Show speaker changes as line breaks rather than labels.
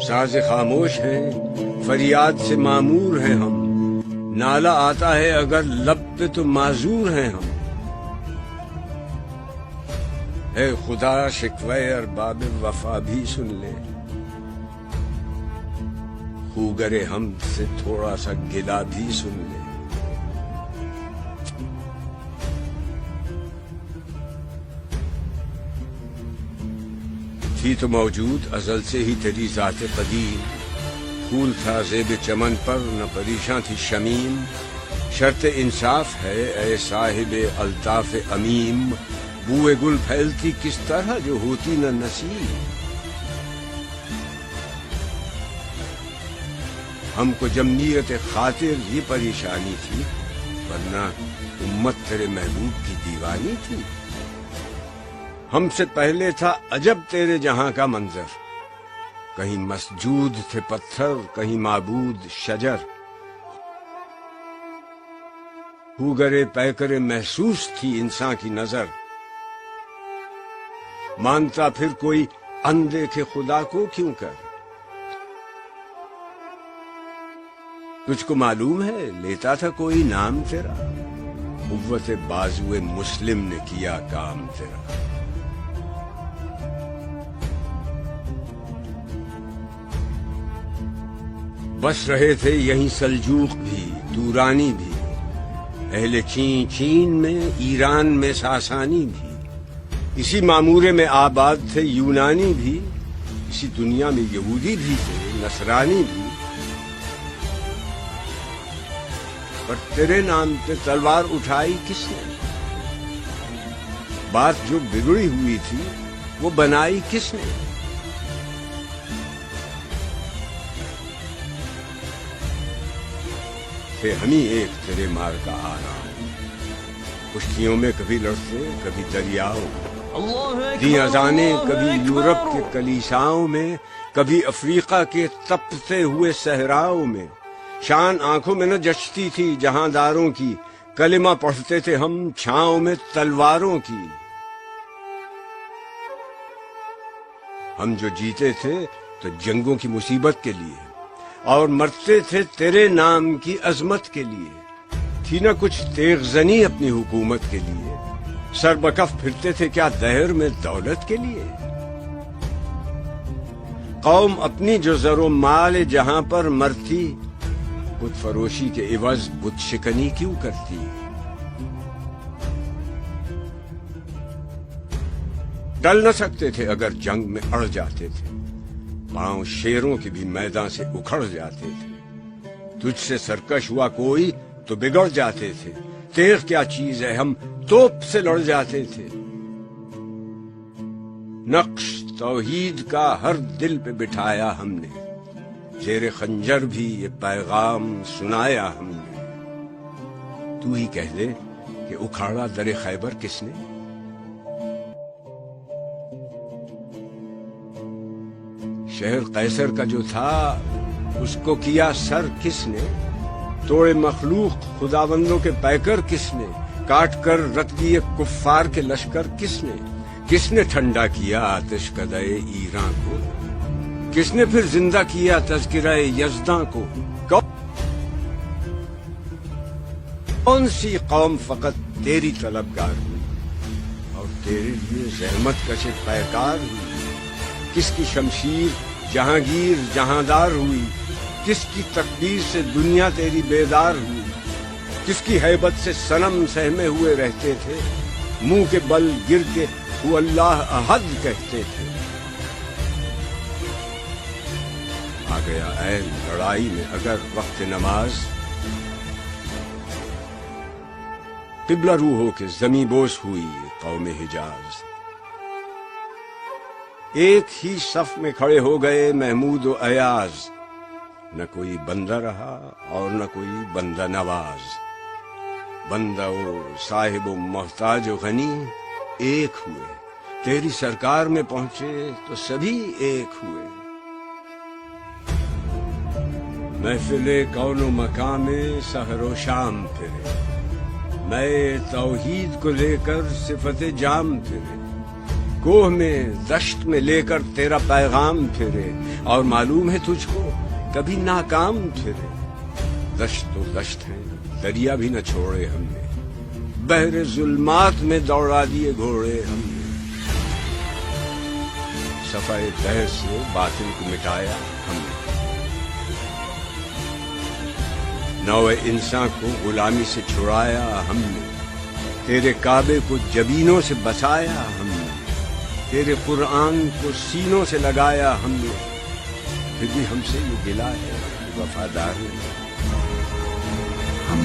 ساز خاموش ہیں فریاد سے معمور ہیں ہم، نالا آتا ہے اگر لب پہ تو معذور ہیں ہم۔ اے خدا شکوے ارباب وفا بھی سن لے، خوگر ہم سے تھوڑا سا گلا بھی سن لے۔ تھی تو موجود ازل سے ہی تیری ذات قدیم، پھول تھا زیب چمن پر نہ پریشاں تھی شمیم۔ شرط انصاف ہے اے صاحب الطاف امیم، بوئے گل پھیلتی کس طرح جو ہوتی نہ نسیم۔ ہم کو جمعیت خاطر یہ پریشانی تھی، ورنہ امت تیرے محبوب کی دیوانی تھی۔ ہم سے پہلے تھا عجب تیرے جہاں کا منظر، کہیں مسجود تھے پتھر کہیں معبود شجر۔ خوگرے پیکرے محسوس تھی انسان کی نظر، مانتا پھر کوئی اندیکھے خدا کو کیوں کر۔ تجھ کو معلوم ہے لیتا تھا کوئی نام تیرا، قوت بازوئے مسلم نے کیا کام تیرا۔ بس رہے تھے یہیں سلجوق بھی دورانی بھی، اہل چین میں ایران میں ساسانی بھی، اسی معمورے میں آباد تھے یونانی بھی، اسی دنیا میں یہودی بھی تھے نصرانی بھی۔ پر تیرے نام پہ تلوار اٹھائی کس نے؟ بات جو بگڑی ہوئی تھی وہ بنائی کس نے؟ تھے ہم ہی ایک تیرے مار کا آرام، کشتیوں میں کبھی لڑتے کبھی دریاؤں، دی اذانیں کبھی یورپ کے کلیساؤں میں، کبھی افریقہ کے تپتے ہوئے صحراؤں میں۔ شان آنکھوں میں نہ جچتی تھی جہاں داروں کی، کلمہ پڑھتے تھے ہم چھاؤں میں تلواروں کی۔ ہم جو جیتے تھے تو جنگوں کی مصیبت کے لیے، اور مرتے تھے تیرے نام کی عظمت کے لیے۔ تھی نہ کچھ تیغ زنی اپنی حکومت کے لیے، سر بکف پھرتے تھے کیا دہر میں دولت کے لیے۔ قوم اپنی جو زر و مال جہاں پر مرتی، بت فروشی کے عوض بت شکنی کیوں کرتی۔ ٹل نہ سکتے تھے اگر جنگ میں اڑ جاتے تھے، پاؤں شیروں کے بھی میدان سے اکھڑ جاتے تھے۔ تجھ سے سرکش ہوا کوئی تو بگڑ جاتے تھے، تیغ کیا چیز ہے ہم توپ سے لڑ جاتے تھے۔ نقش توحید کا ہر دل پہ بٹھایا ہم نے، زیر خنجر بھی یہ پیغام سنایا ہم نے۔ تو ہی کہہ دے کہ اکھاڑا در خیبر کس نے؟ شہر قیصر کا جو تھا اس کو کیا سر کس نے؟ توڑے مخلوق خداوندوں کے پیکر کس نے؟ کاٹ کر رت کیے کفار کے لشکر کس نے؟ کس نے ٹھنڈا کیا آتش کدے ایران کو؟ کس نے پھر زندہ کیا تذکرہ یزداں کو؟ کون سی قوم فقط تیری طلبگار ہوئی اور تیرے لیے زحمت کش پیکار ہوئی؟ کس کی شمشیر جہانگیر جہاندار ہوئی؟ کس کی تقدیر سے دنیا تیری بیدار ہوئی؟ کس کی ہیبت سے صنم سہمے ہوئے رہتے تھے، منہ کے بل گر کے وہ اللہ احد کہتے تھے؟ آ گیا عین لڑائی میں اگر وقت نماز، قبلہ رو ہو کے زمیں بوس ہوئی قوم حجاز۔ ایک ہی صف میں کھڑے ہو گئے محمود و ایاز، نہ کوئی بندہ رہا اور نہ کوئی بندہ نواز۔ بندہ و صاحب و محتاج و غنی ایک ہوئے، تیری سرکار میں پہنچے تو سبھی ایک ہوئے۔ محفل کون و مقام میں سحر و شام پھرے، میں توحید کو لے کر صفت جام پھرے۔ کوہ میں دشت میں لے کر تیرا پیغام پھرے، اور معلوم ہے تجھ کو کبھی ناکام پھرے۔ دشت تو دشت ہے، دریا بھی نہ چھوڑے ہم نے، بحر ظلمات میں دوڑا دیے گھوڑے ہم نے۔ صفائے دہر سے باطل کو مٹایا ہم نے، نوع انسان کو غلامی سے چھڑایا ہم نے، تیرے کعبے کو جبینوں سے بسایا ہم نے، تیرے قرآن کو سینوں سے لگایا ہم نے، پھر بھی ہم سے یہ گلہ ہے وفادار ہم